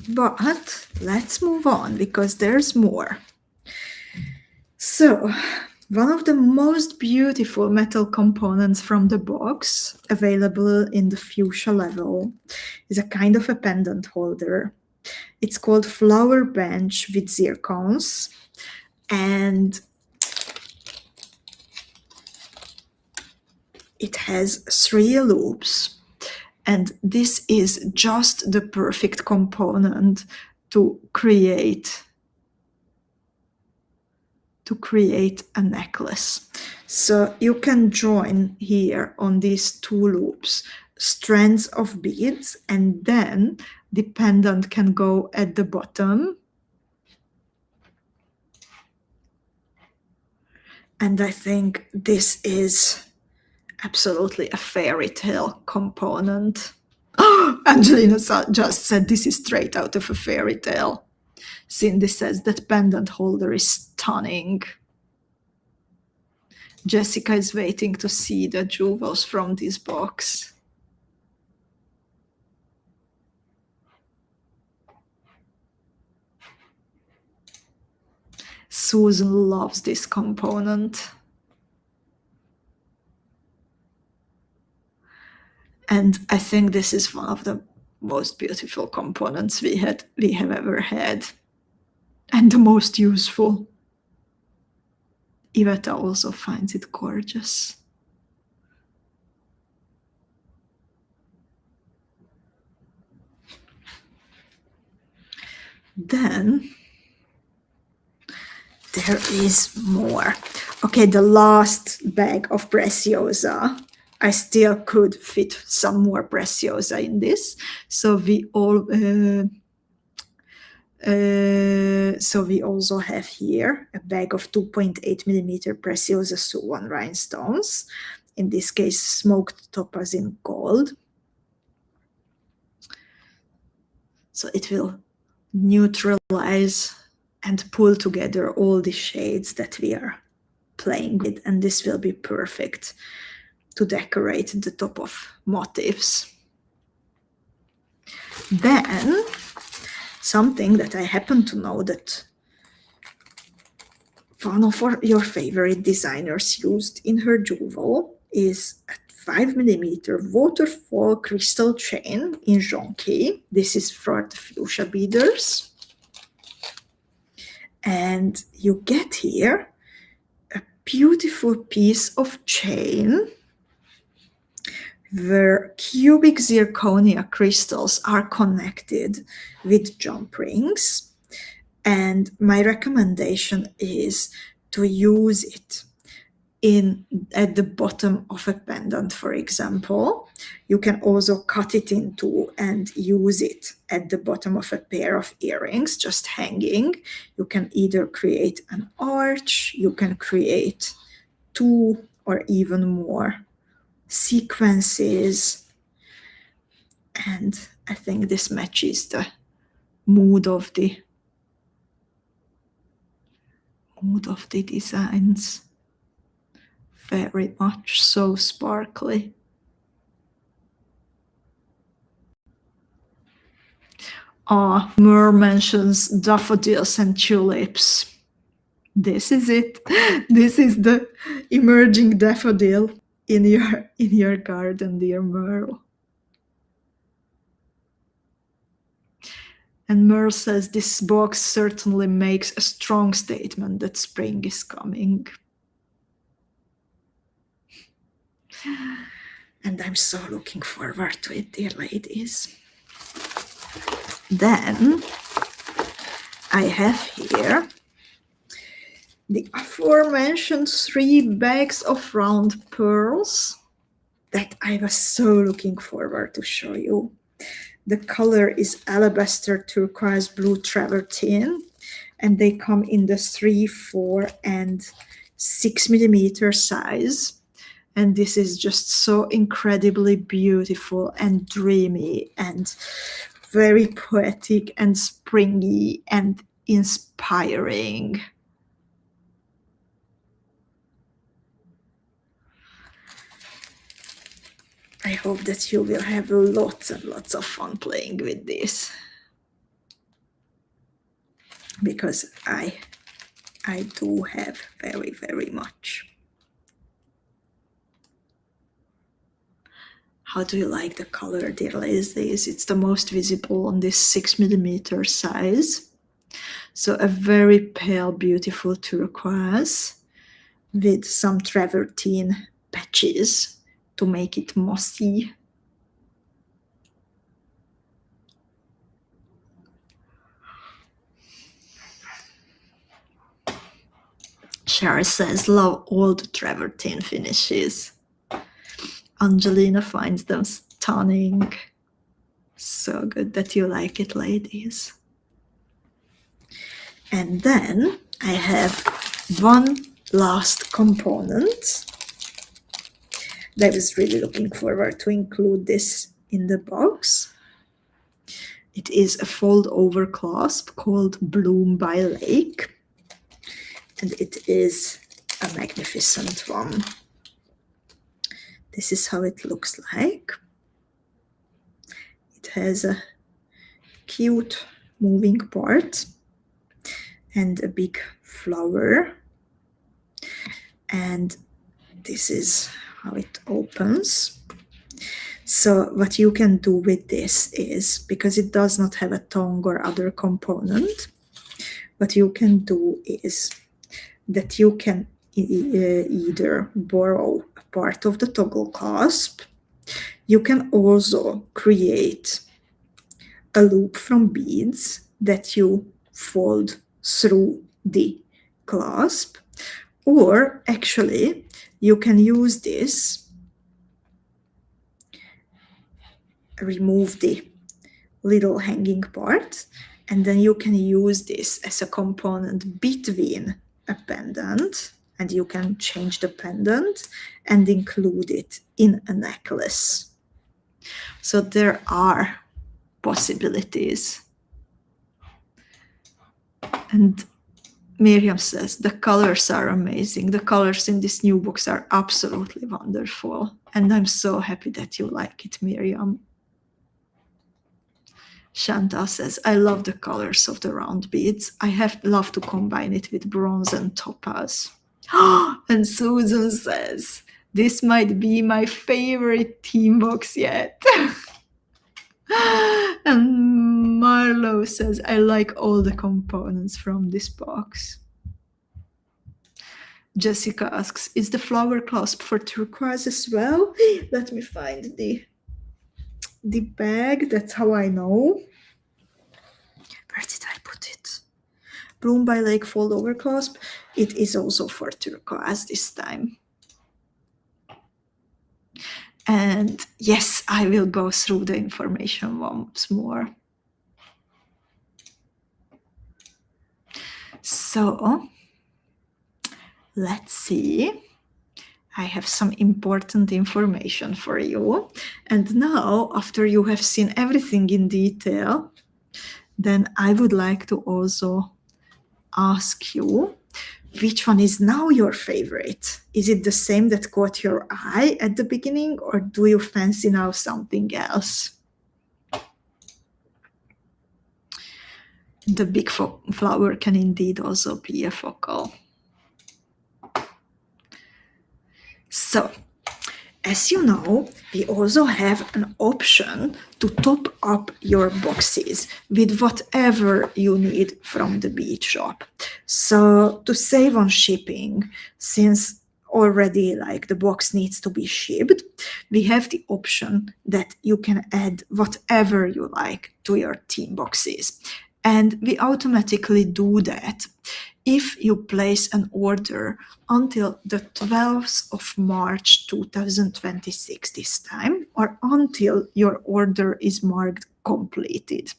But let's move on because there's more. So, one of the most beautiful metal components from the box, available in the fuchsia level, is a kind of a pendant holder. It's called Flower Bench with zircons, and it has 3 loops. And this is just the perfect component to create a necklace. So you can join here on these 2 loops strands of beads, and then the pendant can go at the bottom. And I think this is absolutely a fairy tale component. Oh, Angelina just said this is straight out of a fairy tale. Cindy says that pendant holder is stunning. Jessica is waiting to see the jewels from this box. Susan loves this component. And I think this is one of the most beautiful components we have ever had. And the most useful. Iveta also finds it gorgeous. Then there is more. Okay, the last bag of Preciosa. I still could fit some more Preciosa in this. So we also have here a bag of 2.8 millimeter Preciosa Suwan rhinestones. In this case, smoked topaz in gold. So it will neutralize and pull together all the shades that we are playing with, and this will be perfect to decorate the top of motifs. Then something that I happen to know that one of your favorite designers used in her jewel is a 5 millimeter waterfall crystal chain in jonquille. This is for the fuchsia beaders. And you get here a beautiful piece of chain where cubic zirconia crystals are connected with jump rings. And my recommendation is to use it at the bottom of a pendant, for example. You can also cut it in 2 and use it at the bottom of a pair of earrings, just hanging. You can either create an arch, you can create 2 or even more sequences. And I think this matches the mood of the designs very much. So sparkly. Mer mentions daffodils and tulips. This is it. This is the emerging daffodil in your garden, dear Merle. And Merle says this box certainly makes a strong statement that spring is coming. And I'm so looking forward to it, dear ladies. Then I have here the aforementioned 3 bags of round pearls that I was so looking forward to show you. The color is alabaster turquoise blue travertine, and they come in the 3, 4, and 6 millimeter size. And this is just so incredibly beautiful and dreamy and very poetic and springy and inspiring. I hope that you will have lots and lots of fun playing with this, because I do have very, very much. How do you like the color, dear ladies? It's the most visible on this 6 millimeter size. So a very pale, beautiful turquoise with some travertine patches to make it mossy. Cheryl says, love all the travertine finishes. Angelina finds them stunning. So good that you like it, ladies. And then I have one last component. I was really looking forward to include this in the box. It is a fold-over clasp called Bloom by Lake. And it is a magnificent one. This is how it looks like. It has a cute moving part and a big flower. And this is how it opens. So what you can do with this is, because it does not have a tongue or other component, what you can do is that you can either borrow a part of the toggle clasp. You can also create a loop from beads that you fold through the clasp, or actually you can use this, remove the little hanging part, and then you can use this as a component between a pendant, and you can change the pendant and include it in a necklace. So there are possibilities. And Miriam says, the colors are amazing. The colors in this new box are absolutely wonderful. And I'm so happy that you like it, Miriam. Shanta says, I love the colors of the round beads. I love to combine it with bronze and topaz. And Susan says, this might be my favorite theme box yet. And Marlo says, I like all the components from this box. Jessica asks, is the flower clasp for turquoise as well? Let me find the bag. That's how I know. Where did I put it? Bloom by Lake fold over clasp. It is also for turquoise this time. And yes, I will go through the information once more. So let's see. I have some important information for you. And now, after you have seen everything in detail, then I would like to also ask you, which one is now your favorite? Is it the same that caught your eye at the beginning, or do you fancy now something else? The big flower can indeed also be a focal. So, as you know, we also have an option to top up your boxes with whatever you need from the bead shop. So to save on shipping, since already like the box needs to be shipped, we have the option that you can add whatever you like to your theme boxes. And we automatically do that if you place an order until the 12th of March 2026 this time, or until your order is marked completed.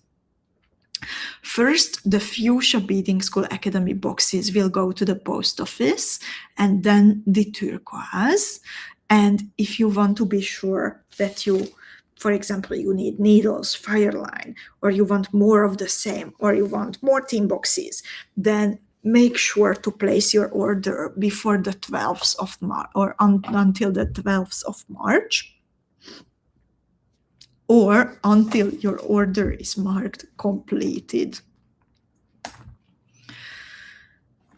First, the Fuchsia Beading School Academy boxes will go to the post office, and then the turquoise. And if you want to be sure that you, for example, you need needles, fireline, or you want more of the same, or you want more theme boxes, then make sure to place your order before the 12th of March, or until the 12th of March, or until your order is marked completed.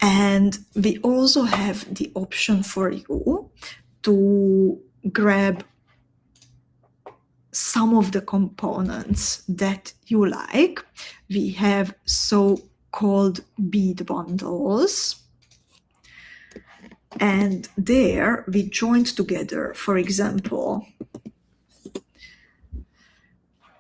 And we also have the option for you to grab some of the components that you like. We have so-called bead bundles. And there we joined together, for example,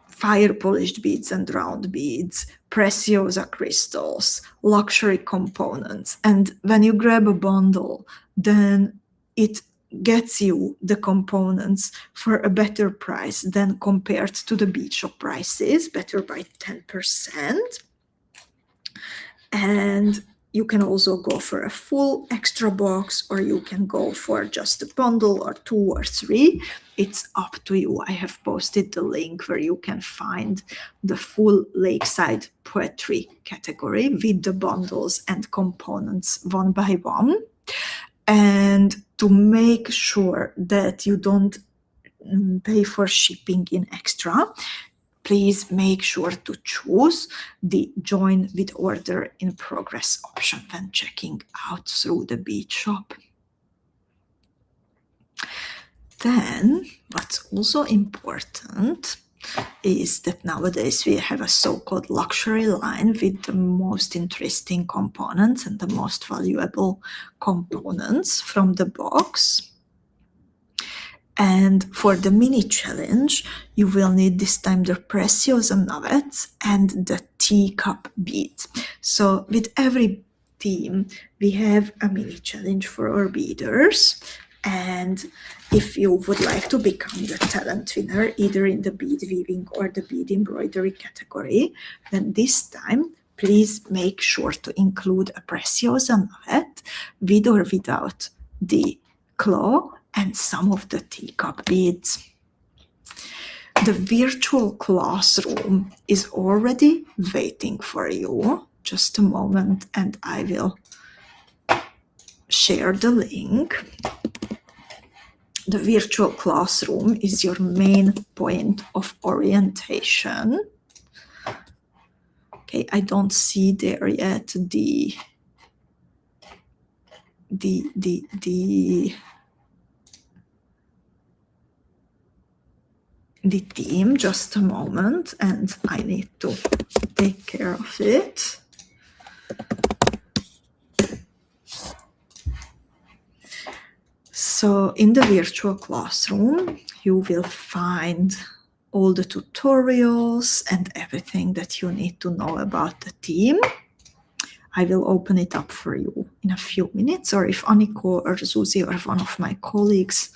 fire polished beads and round beads, preciosa crystals, luxury components. And when you grab a bundle, then it gets you the components for a better price than compared to the bead shop prices, better by 10%. And you can also go for a full extra box, or you can go for just a bundle or 2 or 3. It's up to you. I have posted the link where you can find the full Lakeside Poetry category with the bundles and components one by one. And to make sure that you don't pay for shipping in extra, please make sure to choose the Join with Order in Progress option when checking out through the bead shop. Then, what's also important is that nowadays we have a so-called luxury line with the most interesting components and the most valuable components from the box. And for the mini challenge, you will need this time the preciosa nuggets and the teacup beads. So with every team, we have a mini challenge for our beaders. And if you would like to become the talent winner, either in the bead weaving or the bead embroidery category, then this time, please make sure to include a preciosa nugget with or without the claw and some of the teacup beads. The virtual classroom is already waiting for you. Just a moment and I will share the link. The virtual classroom is your main point of orientation. Okay, I don't see there yet the theme. Just a moment and I need to take care of it. So in the virtual classroom, you will find all the tutorials and everything that you need to know about the theme. I will open it up for you in a few minutes, or if Aniko or Susie or one of my colleagues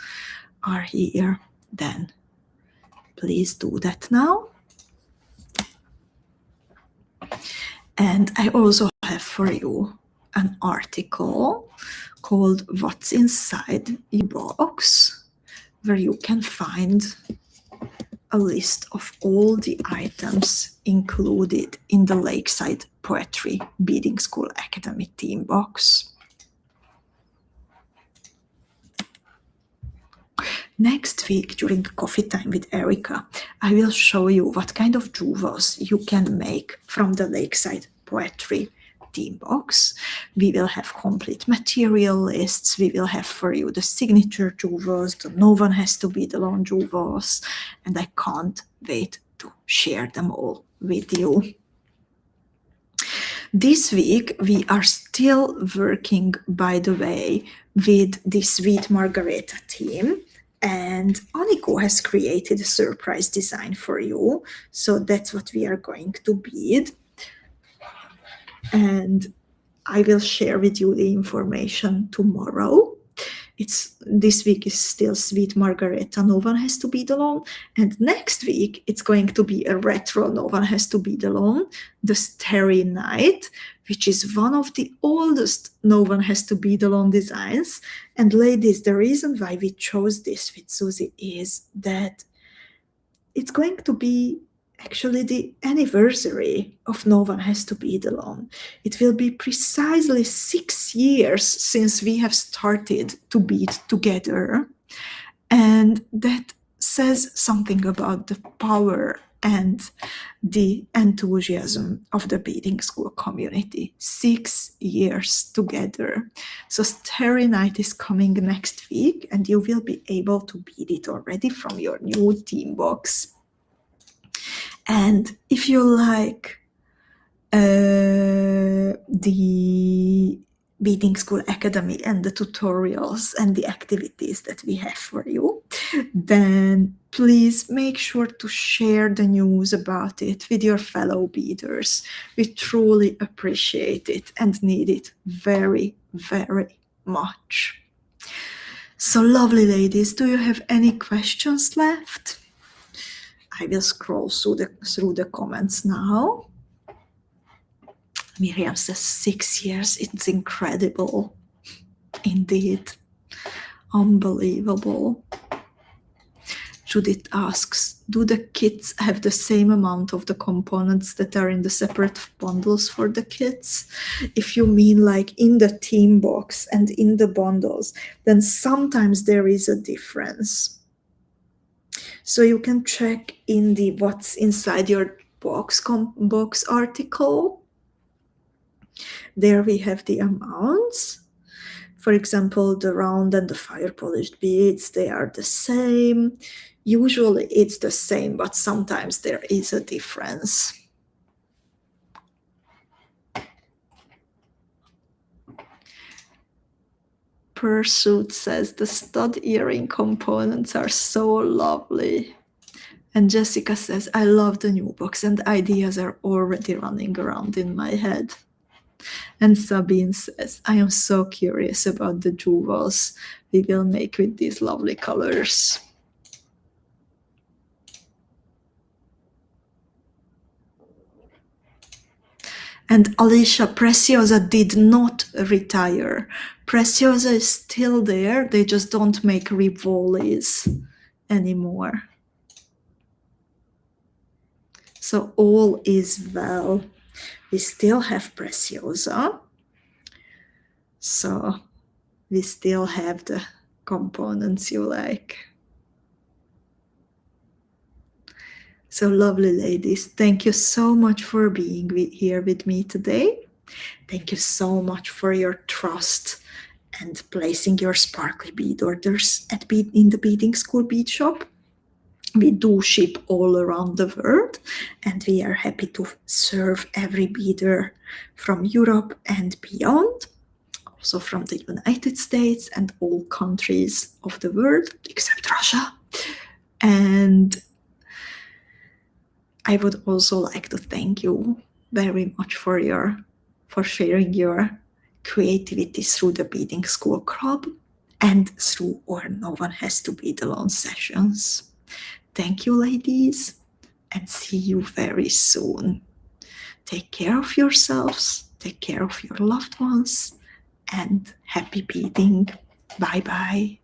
are here, then please do that now. And I also have for you an article called What's Inside Your Box, where you can find a list of all the items included in the Lakeside Poetry Beading School Academy theme box. Next week, during the coffee time with Erika, I will show you what kind of jewels you can make from the Lakeside Poetry theme box. We will have complete material lists. We will have for you the signature jewels, the no one has to be the lone jewels, and I can't wait to share them all with you. This week, we are still working, by the way, with the Sweet Margareta theme. And Aniko has created a surprise design for you. So that's what we are going to bead. And I will share with you the information tomorrow. This week is still Sweet Margareta, No One Has to Be Alone, and next week it's going to be a retro No One Has to Be Alone, the Starry Night, which is one of the oldest No One Has to Be Alone designs. And ladies, the reason why we chose this with Susie is that it's going to be actually the anniversary of No One Has to Be Alone. It will be precisely 6 years since we have started to bead together. And that says something about the power and the enthusiasm of the beading school community. 6 years together. So Starry Night is coming next week, and you will be able to bead it already from your new theme box. And if you like the Beading School Academy and the tutorials and the activities that we have for you, then please make sure to share the news about it with your fellow beaders. We truly appreciate it and need it very, very much. So lovely ladies, do you have any questions left? I will scroll through the comments now. Miriam says 6 years. It's incredible. Indeed. Unbelievable. Judith asks, do the kits have the same amount of the components that are in the separate bundles for the kits? If you mean like in the theme box and in the bundles, then sometimes there is a difference. So you can check in the what's inside your box article. There we have the amounts. For example, the round and the fire polished beads, they are the same. Usually it's the same, but sometimes there is a difference. Pursuit says the stud earring components are so lovely. And Jessica says, I love the new box and ideas are already running around in my head. And Sabine says, I am so curious about the jewels we will make with these lovely colors. And Alicia, Preciosa did not retire. Preciosa is still there. They just don't make Rivolis anymore. So all is well. We still have Preciosa. So we still have the components you like. So lovely ladies, thank you so much for being here with me today. Thank you so much for your trust and placing your sparkly bead orders in the Beading School Bead Shop. We do ship all around the world, and we are happy to serve every beader from Europe and beyond, also from the United States and all countries of the world except Russia. And I would also like to thank you very much for sharing your creativity through the Beading School Club and through our No One Has to Be Alone sessions. Thank you, ladies, and see you very soon. Take care of yourselves, take care of your loved ones, and happy beading. Bye-bye.